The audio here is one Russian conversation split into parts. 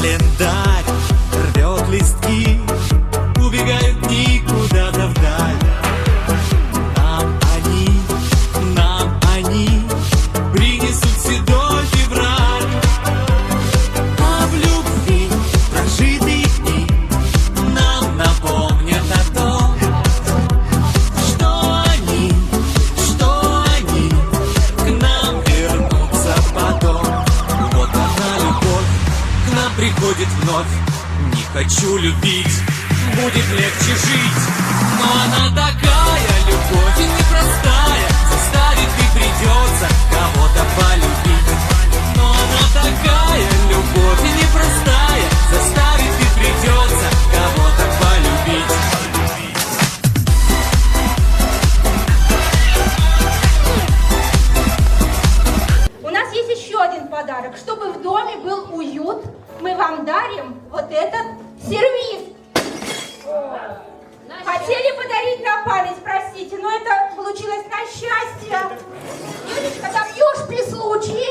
Календарь рвет листки, убегают дни куда-то вдаль. Нам они принесут седой февраль. А в любви прожитые дни нам напомнят о том, что они к нам вернутся потом. Вот она, любовь, к нам приходит вновь. Не хочу любить, будет легче жить. Но она такая, любовь и непростая, заставит и придется кого-то полюбить. Но она такая, любовь и непростая, заставит и придется кого-то полюбить. У нас есть еще один подарок. Чтобы в доме был уют, мы вам дарим вот этот сервиз. Хотели подарить на память, простите, но это получилось на счастье. Юлечка, добьешь при случае.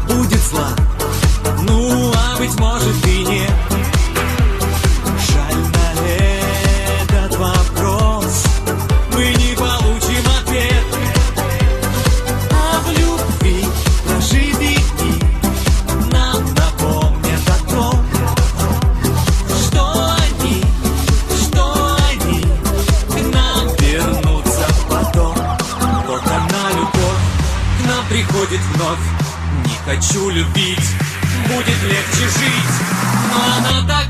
Будет зла, ну а быть может и нет. Жаль, на этот вопрос мы не получим ответ. А в любви прожитые дни нам напомнят о том, что они к нам вернутся потом. Вот она, любовь, к нам приходит вновь. Не хочу любить, будет легче жить. Но она так